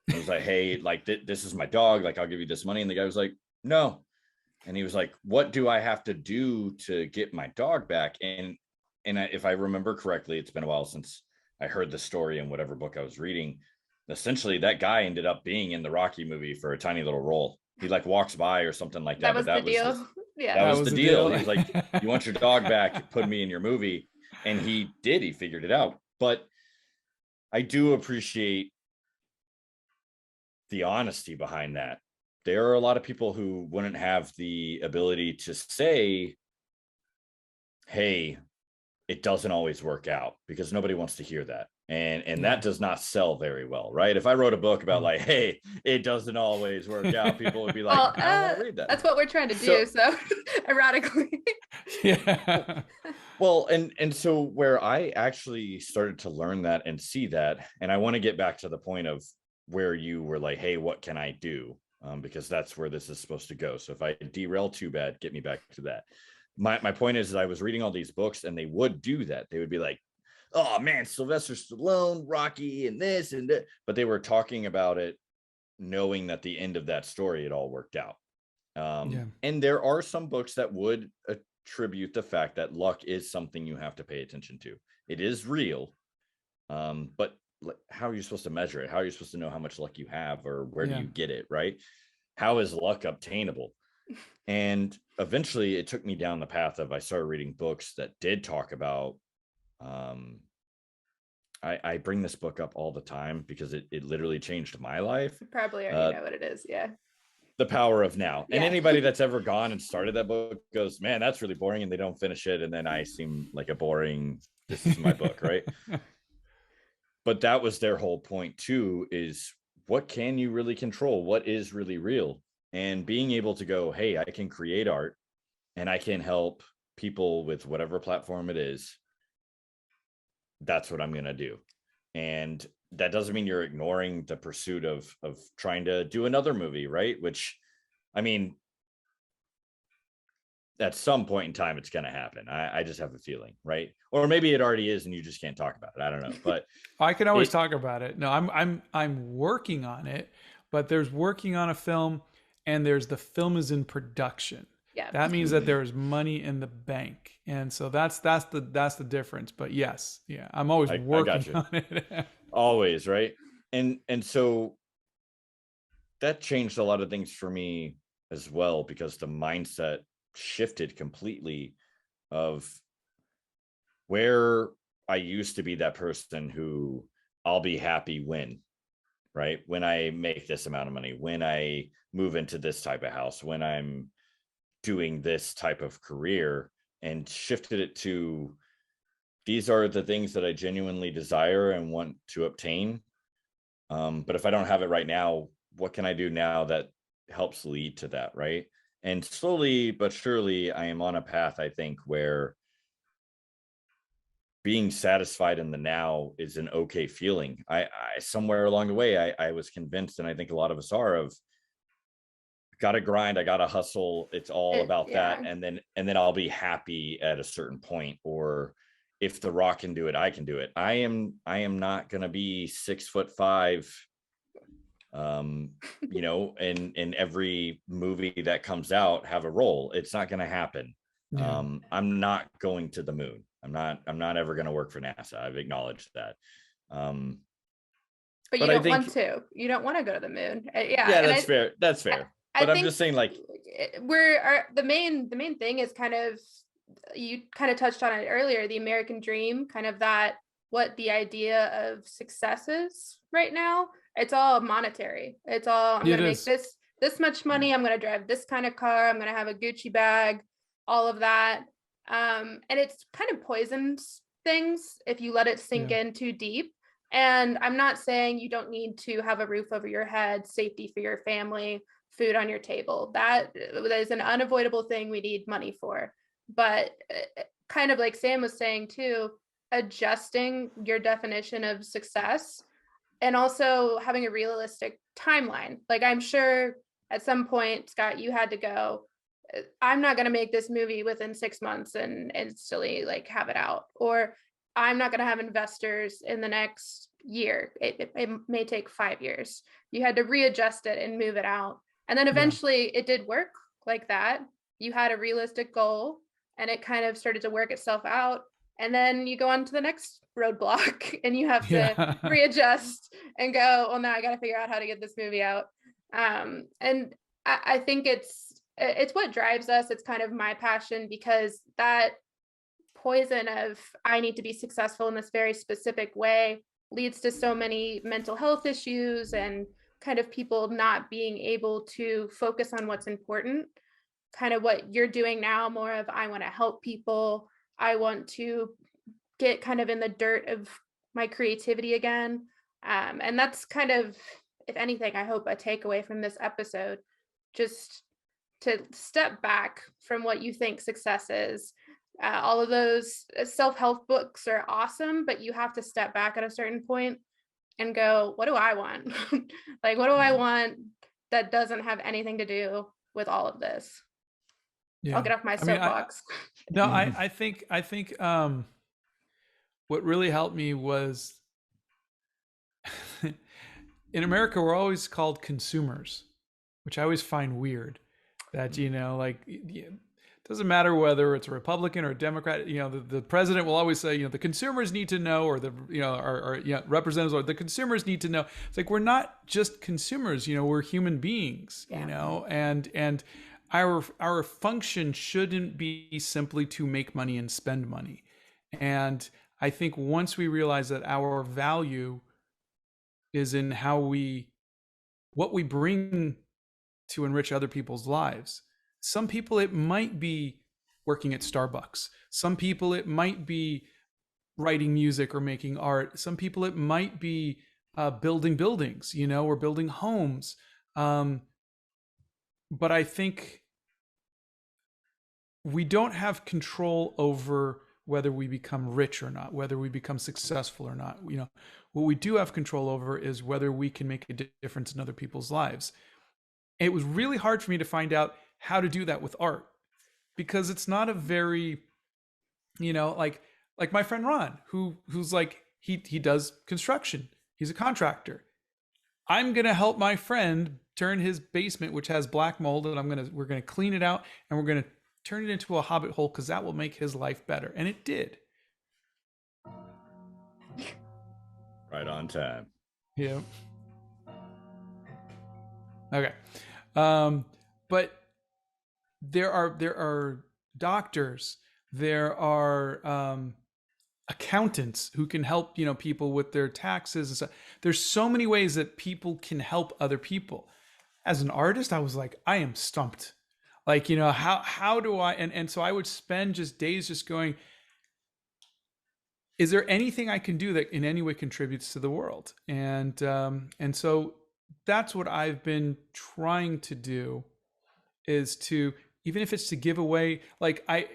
He was like, hey, like this is my dog, like I'll give you this money. And the guy was like, no. And he was like, what do I have to do to get my dog back? And if I remember correctly, it's been a while since I heard the story in whatever book I was reading. Essentially, that guy ended up being in the Rocky movie for a tiny little role. He like walks by or something like that. That was the deal. That was the deal. He was like, you want your dog back, put me in your movie. And he did. He figured it out. But I do appreciate the honesty behind that there are a lot of people who wouldn't have the ability to say, hey, it doesn't always work out, because nobody wants to hear that. And that does not sell very well, right? If I wrote a book about like, hey, it doesn't always work out, people would be like, Well, I don't want to read that. That's what we're trying to do. So ironically. Yeah. Well, and so where I actually started to learn that and see that, and I want to get back to the point of where you were like, hey, what can I do? Because that's where this is supposed to go. So if I derail too bad, get me back to that. My point is I was reading all these books and they would do that. They would be like, oh man, Sylvester Stallone, Rocky, and this and that. But they were talking about it knowing that the end of that story, it all worked out. And there are some books that would attribute the fact that luck is something you have to pay attention to. It is real. But how are you supposed to measure it? How are you supposed to know how much luck you have, or where do you get it, right? How is luck obtainable? And eventually it took me down the path of, I started reading books that did talk about, I bring this book up all the time because it literally changed my life. You probably already know what it is. Yeah. The Power of Now. Yeah. And anybody that's ever gone and started that book goes, man, that's really boring. And they don't finish it. And then I seem like a boring, this is my book, right? But that was their whole point too, is what can you really control? What is really real? And being able to go, hey, I can create art and I can help people with whatever platform it is. That's what I'm going to do. And that doesn't mean you're ignoring the pursuit of trying to do another movie, right? Which, I mean, at some point in time, it's going to happen. I just have a feeling, right? Or maybe it already is and you just can't talk about it. I don't know, but I can always talk about it. No, I'm working on it, but there's working on a film and there's the film is in production. Yeah. That means that there's money in the bank. And so that's the difference. But yes, yeah, I'm always working on it. Always, right? And so that changed a lot of things for me as well, because the mindset shifted completely of where I used to be that person who I'll be happy when, right? When I make this amount of money, when I move into this type of house, when I'm doing this type of career, and shifted it to, these are the things that I genuinely desire and want to obtain. But if I don't have it right now, what can I do now that helps lead to that, right? And slowly but surely, I am on a path, I think, where being satisfied in the now is an okay feeling. I somewhere along the way, I was convinced, and I think a lot of us are, of gotta grind, I gotta hustle. It's all about that. And then I'll be happy at a certain point. Or if The Rock can do it, I can do it. I am not gonna be 6'5", you know, in every movie that comes out, have a role. It's not gonna happen. Yeah. I'm not going to the moon. I'm not ever gonna work for NASA. I've acknowledged that. But you don't want to. You don't want to go to the moon. Yeah, that's fair. That's fair. But I'm just saying, like, the main thing is kind of, you kind of touched on it earlier, the American dream, kind of that, what the idea of success is right now. It's all monetary. It's all, I'm going to make this much money. I'm going to drive this kind of car. I'm going to have a Gucci bag, all of that. And it's kind of poisons things if you let it sink in too deep. And I'm not saying you don't need to have a roof over your head, safety for your family, food on your table. That is an unavoidable thing we need money for. But kind of like Sam was saying too, adjusting your definition of success, and also having a realistic timeline. Like, I'm sure at some point, Scott, you had to go, I'm not going to make this movie within 6 months and instantly like have it out, or I'm not going to have investors in the next year. It may take 5 years. You had to readjust it and move it out. And then eventually it did work like that. You had a realistic goal and it kind of started to work itself out. And then you go on to the next roadblock and you have to readjust and go, well, now I got to figure out how to get this movie out. And I think it's what drives us. It's kind of my passion, because that poison of, I need to be successful in this very specific way, leads to so many mental health issues and kind of people not being able to focus on what's important, kind of what you're doing now, more of I want to help people. I want to get kind of in the dirt of my creativity again. And that's kind of, if anything, I hope a takeaway from this episode, just to step back from what you think success is. All of those self-help books are awesome, but you have to step back at a certain point and go, what do I want? Like, what do I want that doesn't have anything to do with all of this? Yeah. I'll get off my I mean, soapbox. No, I think what really helped me was in America, we're always called consumers, which I always find weird. That, like, it doesn't matter whether it's a Republican or a Democrat, the president will always say, the consumers need to know, or the, or representatives, or the consumers need to know. It's like, we're not just consumers, we're human beings, and our function shouldn't be simply to make money and spend money. And I think once we realize that our value is in what we bring to enrich other people's lives. Some people, it might be working at Starbucks. Some people, it might be writing music or making art. Some people, it might be building buildings, or building homes. But I think we don't have control over whether we become rich or not, whether we become successful or not. What we do have control over is whether we can make a difference in other people's lives. It was really hard for me to find out how to do that with art, because it's not a very, like my friend Ron, who's like, he does construction. He's a contractor. I'm going to help my friend turn his basement, which has black mold, and we're going to clean it out, and we're going to turn it into a Hobbit hole, because that will make his life better. And it did. Right on time. Yeah. Okay. But there are doctors, there are accountants who can help, people with their taxes and stuff. There's so many ways that people can help other people. As an artist, I was like, I am stumped. Like, how do I, and so I would spend just days just going, is there anything I can do that in any way contributes to the world? And so that's what I've been trying to do, is to, even if it's to give away, like I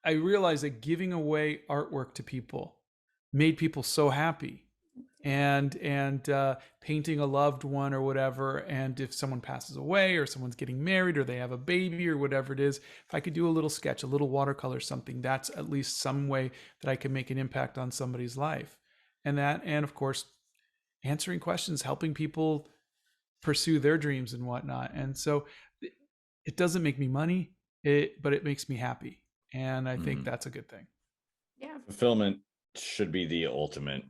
realized that giving away artwork to people made people so happy, and painting a loved one or whatever. And if someone passes away, or someone's getting married, or they have a baby, or whatever it is, if I could do a little sketch, a little watercolor, something, that's at least some way that I can make an impact on somebody's life. And of course, answering questions, helping people pursue their dreams and whatnot. And so it doesn't make me money, but it makes me happy. And I think that's a good thing. Yeah. Fulfillment should be the ultimate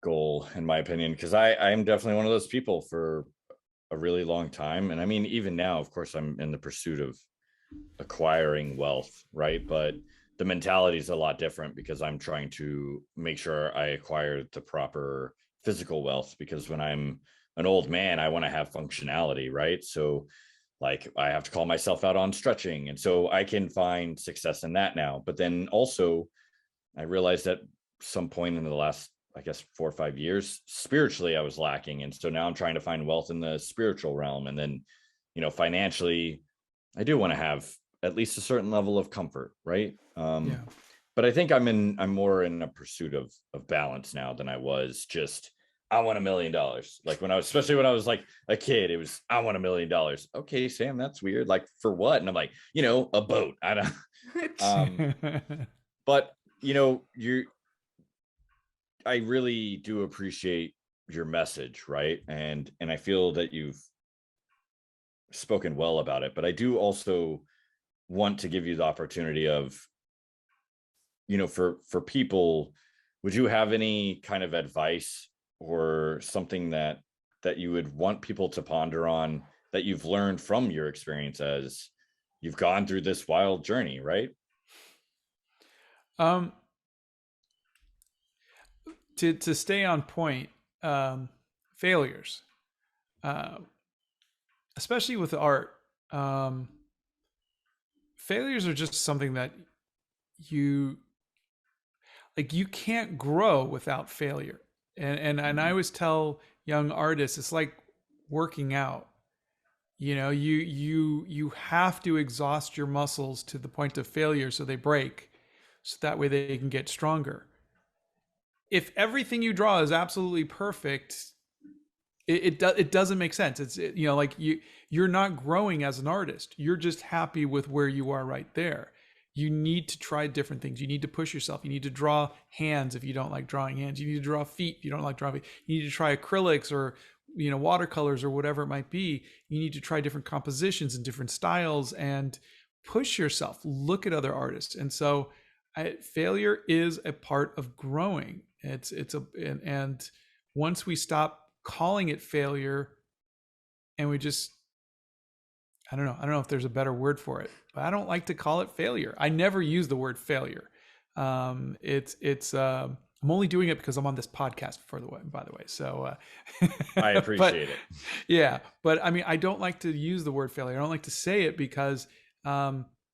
goal, in my opinion, because I'm definitely one of those people for a really long time. And I mean, even now, of course, I'm in the pursuit of acquiring wealth, right? But the mentality is a lot different, because I'm trying to make sure I acquire the proper physical wealth, because when I'm an old man, I want to have functionality, right? So like, I have to call myself out on stretching, and so I can find success in that now. But then also I realized at some point in the last, I guess, 4 or 5 years, spiritually I was lacking, and so now I'm trying to find wealth in the spiritual realm. And then financially, I do want to have at least a certain level of comfort, right? But I think I'm more in a pursuit of balance now than I was just, I want $1 million. Like especially when I was like a kid, it was, I want $1 million. Okay, Sam, that's weird. Like, for what? And I'm like, a boat. I don't. But I really do appreciate your message, right? And I feel that you've spoken well about it. But I do also want to give you the opportunity of, for people, would you have any kind of advice or something that you would want people to ponder on, that you've learned from your experience as you've gone through this wild journey, right? To stay on point, failures. especially with art, failures are just something that you can't grow without failure. And I always tell young artists, it's like working out. You have to exhaust your muscles to the point of failure so they break, so that way they can get stronger. If everything you draw is absolutely perfect, it doesn't make sense. You're not growing as an artist. You're just happy with where you are right there. You need to try different things. You need to push yourself. You need to draw hands if you don't like drawing hands. You need to draw feet if you don't like drawing feet. You need to try acrylics or watercolors or whatever it might be. You need to try different compositions and different styles and push yourself. Look at other artists. And so failure is a part of growing. And once we stop calling it failure and we just, I don't know if there's a better word for it, but I don't like to call it failure. I never use the word failure. I'm only doing it because I'm on this podcast by the way. So I appreciate it. Yeah. But I mean, I don't like to use the word failure. I don't like to say it because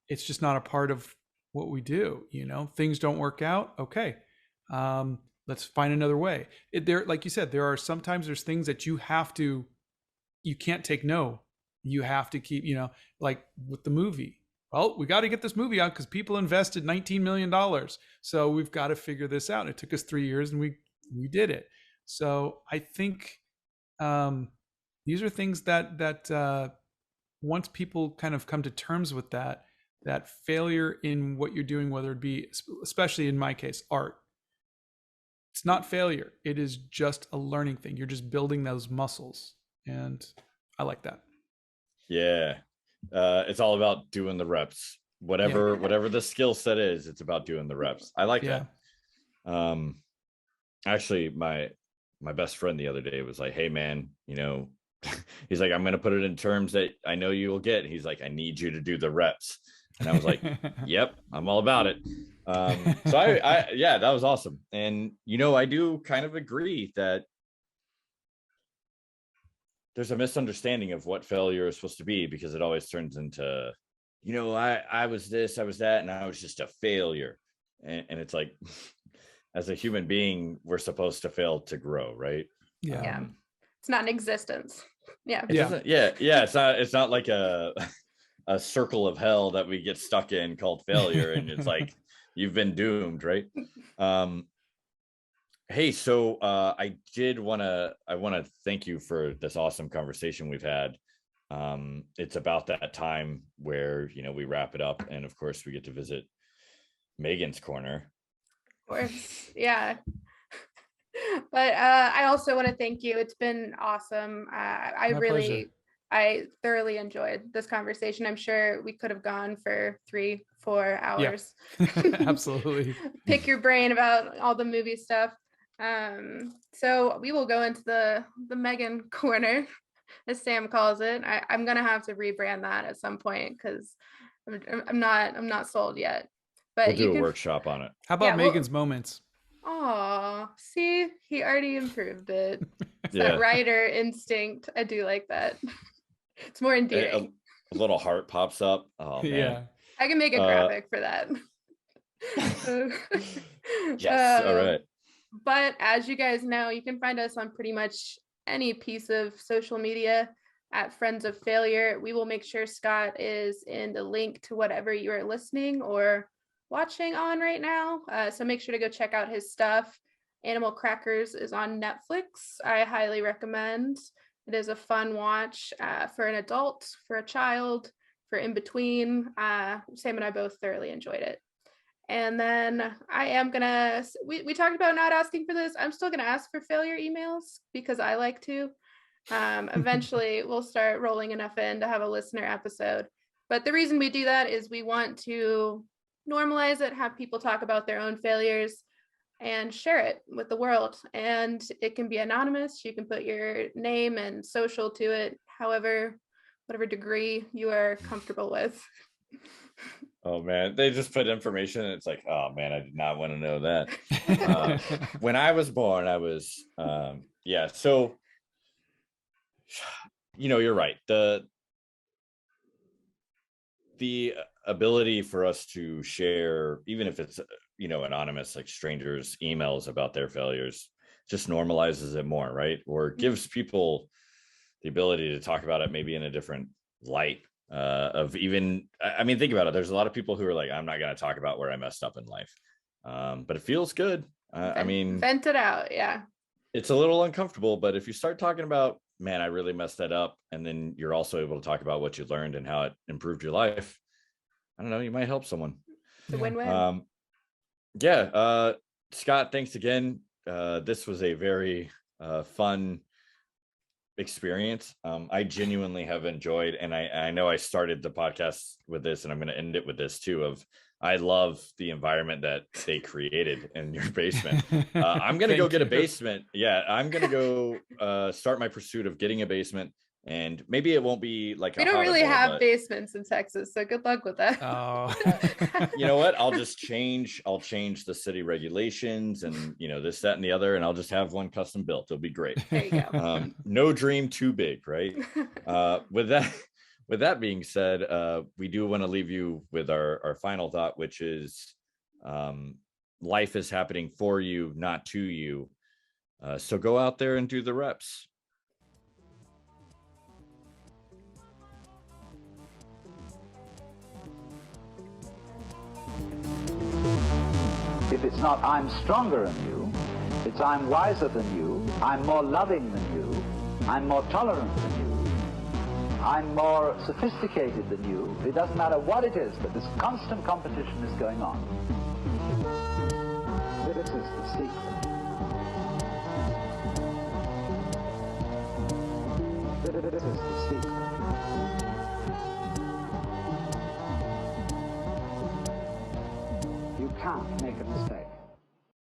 it's just not a part of what we do. Things don't work out. Okay. Let's find another way. Like you said, sometimes there's things that you can't take no. You have to keep, like with the movie. Well, we got to get this movie out because people invested $19 million. So we've got to figure this out. It took us 3 years and we did it. So I think these are things that once people kind of come to terms with that failure in what you're doing, whether it be, especially in my case, art, it's not failure. It is just a learning thing. You're just building those muscles. And I like that. Yeah. It's all about doing the reps. Whatever the skill set is, it's about doing the reps. I like that. Actually, my best friend the other day was like, hey man, he's like, I'm going to put it in terms that I know you will get. He's like, I need you to do the reps. And I was like, yep, I'm all about it. So I that was awesome. And, I do kind of agree that there's a misunderstanding of what failure is supposed to be, because it always turns into, I was this, I was that, and I was just a failure. And it's like, as a human being, we're supposed to fail to grow, right? Yeah. It's not an existence. Yeah. It's not like a circle of hell that we get stuck in called failure. And it's like, you've been doomed, right? Hey, so I want to thank you for this awesome conversation we've had. It's about that time where, we wrap it up. And of course we get to visit Megan's corner. Of course. Yeah. But I also want to thank you. It's been awesome. I thoroughly enjoyed this conversation. I'm sure we could have gone for 3-4 hours. Yeah. Absolutely. Pick your brain about all the movie stuff. So we will go into the Megan corner, as Sam calls it. I'm gonna have to rebrand that at some point because I'm not sold yet. But we'll do a workshop on it. How about Megan's moments? Oh, see, he already improved it. It's that writer instinct. I do like that. It's more endearing. A little heart pops up. Oh man. Yeah. I can make a graphic for that. Yes. All right. But as you guys know, you can find us on pretty much any piece of social media at Friends of Failure. We will make sure Scott is in the link to whatever you are listening or watching on right now. So make sure to go check out his stuff. Animal Crackers is on Netflix. I highly recommend. It is a fun watch for an adult, for a child, for in between. Sam and I both thoroughly enjoyed it. And then I am gonna, we talked about not asking for this. I'm still gonna ask for failure emails because I like to. Eventually we'll start rolling enough in to have a listener episode. But the reason we do that is we want to normalize it, have people talk about their own failures and share it with the world. And it can be anonymous. You can put your name and social to it, whatever degree you are comfortable with. Oh man, they just put information and it's like, oh man, I did not want to know that. When I was born, I was, so You're right. The ability for us to share, even if it's, anonymous, like strangers' emails about their failures, just normalizes it more, right? Or gives people the ability to talk about it maybe in a different light. Think about it. There's a lot of people who are like, I'm not going to talk about where I messed up in life. But it feels good. Vent it out. Yeah. It's a little uncomfortable, but if you start talking about, man, I really messed that up, and then you're also able to talk about what you learned and how it improved your life, I don't know, you might help someone. It's a win-win. Scott, thanks again. This was a very fun experience. I genuinely have enjoyed, and I know I started the podcast with this, and I'm going to end it with this too, I love the environment that they created in your basement. I'm going to go get a basement. Yeah, I'm going to go start my pursuit of getting a basement. And maybe it won't be like we don't really have basements in Texas, so good luck with that. Oh. You know what? I'll change the city regulations and this, that, and the other, and I'll just have one custom built. It'll be great. There you go. No dream too big, right? With that being said, we do want to leave you with our final thought, which is life is happening for you, not to you. So go out there and do the reps. If it's not I'm stronger than you, it's I'm wiser than you, I'm more loving than you, I'm more tolerant than you, I'm more sophisticated than you. It doesn't matter what it is, but this constant competition is going on. This is the secret. This is the secret. You can't make a mistake.